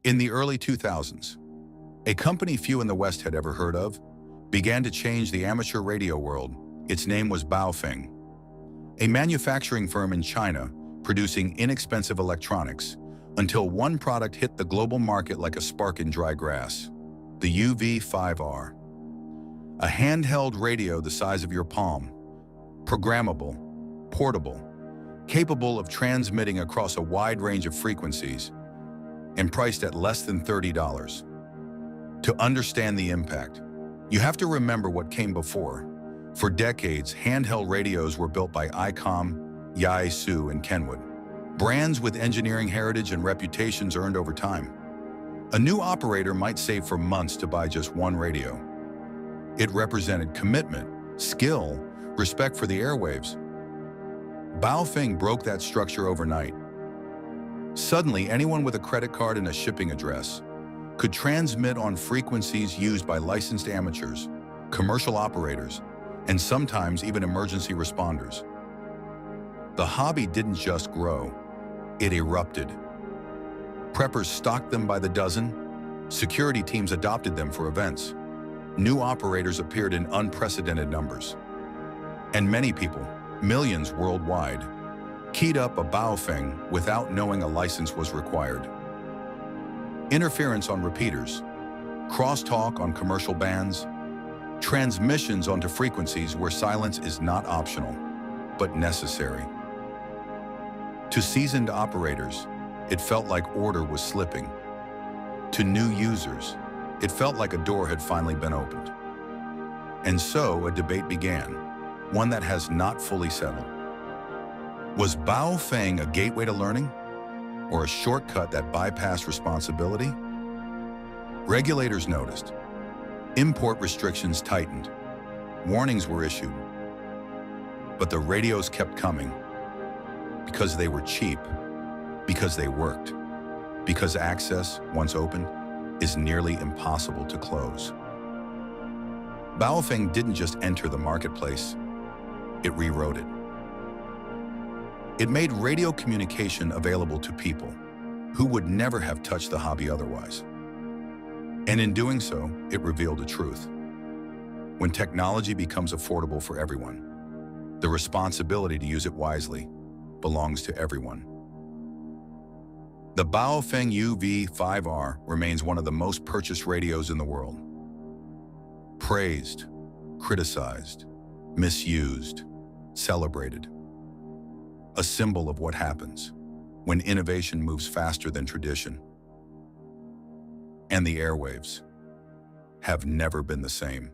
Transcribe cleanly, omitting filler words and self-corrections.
In the early 2000s, a company few in the West had ever heard of began to change the amateur radio world. Its name was Baofeng, a manufacturing firm in China producing inexpensive electronics until one product hit the global market like a spark in dry grass: the UV-5R. A handheld radio the size of your palm, programmable, portable, capable of transmitting across a wide range of frequencies, and priced at less than $30. To understand the impact, you have to remember what came before. For decades, handheld radios were built by Icom, Yaesu, and Kenwood, brands with engineering heritage and reputations earned over time. A new operator might save for months to buy just one radio. It represented commitment, skill, respect for the airwaves. Baofeng broke that structure overnight. Suddenly, anyone with a credit card and a shipping address could transmit on frequencies used by licensed amateurs, commercial operators, and sometimes even emergency responders. The hobby didn't just grow, it erupted. Preppers stocked them by the dozen, security teams adopted them for events, new operators appeared in unprecedented numbers. And many people, millions worldwide, keyed up a Baofeng without knowing a license was required. Interference on repeaters, crosstalk on commercial bands, transmissions onto frequencies where silence is not optional, but necessary. To seasoned operators, it felt like order was slipping. To new users, it felt like a door had finally been opened. And so a debate began, one that has not fully settled. Was Baofeng a gateway to learning, or a shortcut that bypassed responsibility? Regulators noticed. Import restrictions tightened. Warnings were issued. But the radios kept coming because they were cheap, because they worked, because access, once opened, is nearly impossible to close. Baofeng didn't just enter the marketplace, it rewrote it. It made radio communication available to people who would never have touched the hobby otherwise. And in doing so, it revealed a truth. When technology becomes affordable for everyone, the responsibility to use it wisely belongs to everyone. The Baofeng UV-5R remains one of the most purchased radios in the world. Praised, criticized, misused, celebrated. A symbol of what happens when innovation moves faster than tradition. And the airwaves have never been the same.